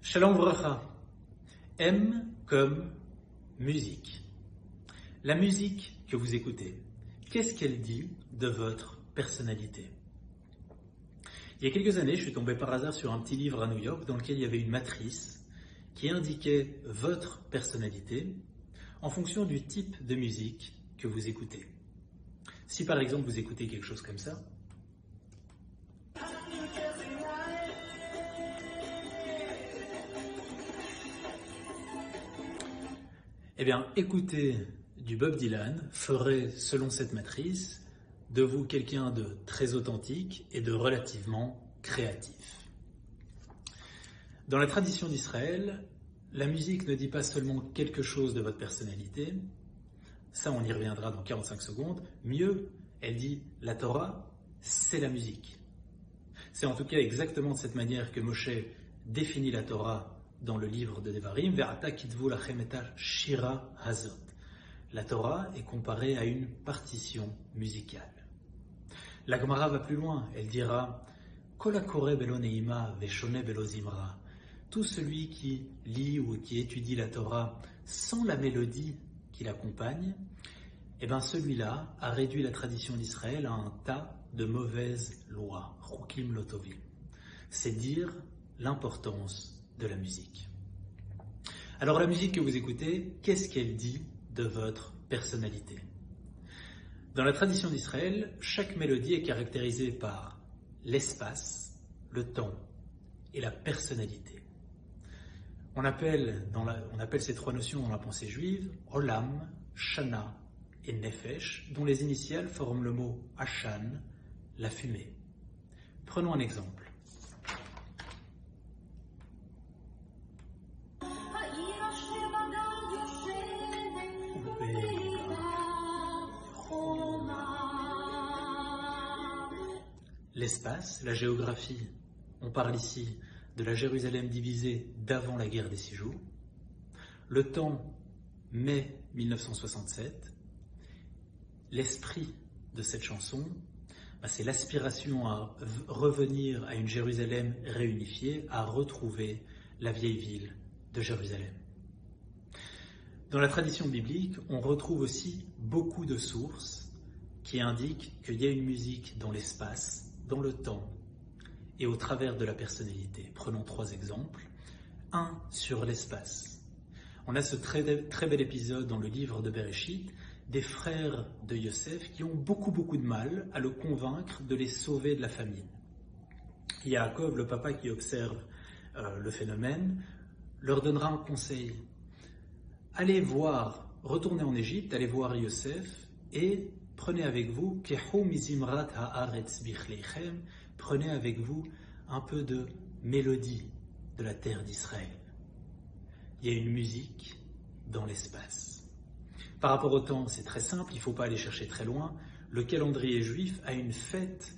Shalom Vracha. M comme musique. La musique que vous écoutez, qu'est-ce qu'elle dit de votre personnalité? Il y a quelques années, je suis tombé par hasard sur un petit livre à New York dans lequel il y avait une matrice qui indiquait votre personnalité en fonction du type de musique que vous écoutez. Si par exemple vous écoutez quelque chose comme ça, eh bien, écouter du Bob Dylan ferait, selon cette matrice, de vous quelqu'un de très authentique et de relativement créatif. Dans la tradition d'Israël, la musique ne dit pas seulement quelque chose de votre personnalité, ça on y reviendra dans 45 secondes, mieux, elle dit la Torah, c'est la musique. C'est en tout cas exactement de cette manière que Moshe définit la Torah dans le livre de Devarim, Ve'ata kitvu lachem et shira hazot. La Torah est comparée à une partition musicale. La Gemara va plus loin, elle dira Kol hakore belo neima ve'shone belo zimra. Tout celui qui lit ou qui étudie la Torah sans la mélodie qui l'accompagne, eh bien celui-là a réduit la tradition d'Israël à un tas de mauvaises lois, chukim lotovim. C'est dire l'importance de la musique. Alors la musique que vous écoutez, qu'est-ce qu'elle dit de votre personnalité? Dans la tradition d'Israël, chaque mélodie est caractérisée par l'espace, le temps et la personnalité. On appelle ces trois notions dans la pensée juive Olam, Shana et Nefesh, dont les initiales forment le mot Ashan, la fumée. Prenons un exemple. L'espace, la géographie, on parle ici de la Jérusalem divisée d'avant la guerre des 6 jours. Le temps, mai 1967. L'esprit de cette chanson, c'est l'aspiration à revenir à une Jérusalem réunifiée, à retrouver la vieille ville de Jérusalem. Dans la tradition biblique, on retrouve aussi beaucoup de sources qui indiquent qu'il y a une musique dans l'espace, dans le temps et au travers de la personnalité. Prenons 3 exemples. Un sur l'espace. On a ce très bel épisode dans le livre de Bereshit des frères de Yosef qui ont beaucoup de mal à le convaincre de les sauver de la famine. Yaakov, le papa qui observe le phénomène, leur donnera un conseil. Allez voir, retournez en Égypte, allez voir Yosef et prenez avec vous prenez avec vous un peu de mélodie de la terre d'Israël. Il y a une musique dans l'espace. Par rapport au temps, c'est très simple, il ne faut pas aller chercher très loin. Le calendrier juif a une fête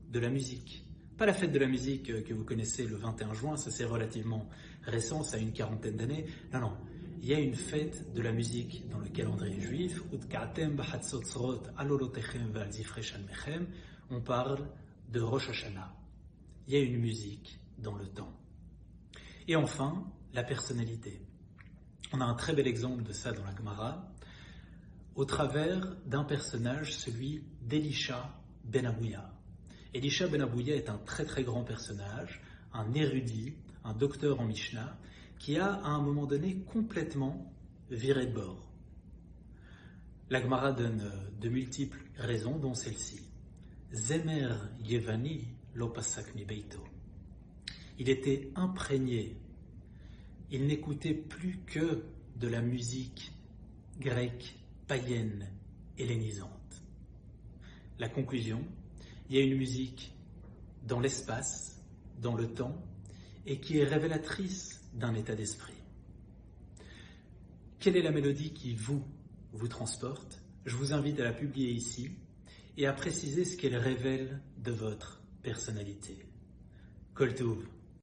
de la musique. Pas la fête de la musique que vous connaissez le 21 juin, ça c'est relativement récent, ça a une quarantaine d'années. Non. Il y a une fête de la musique dans le calendrier juif. On parle de Rosh Hashanah. Il y a une musique dans le temps. Et enfin, la personnalité. On a un très bel exemple de ça dans la Gemara, au travers d'un personnage, celui d'Elisha ben Abouya. Elisha ben Abouya est un très grand personnage, un érudit, un docteur en Mishnah, qui a à un moment donné complètement viré de bord. La Gemara donne de multiples raisons, dont celle-ci. Zemer Yevani lo pasak mi beito. Il était imprégné, il n'écoutait plus que de la musique grecque, païenne, hellénisante. La conclusion, il y a une musique dans l'espace, dans le temps, et qui est révélatrice d'un état d'esprit. Quelle est la mélodie qui vous transporte? Je vous invite à la publier ici et à préciser ce qu'elle révèle de votre personnalité. Kol Tov.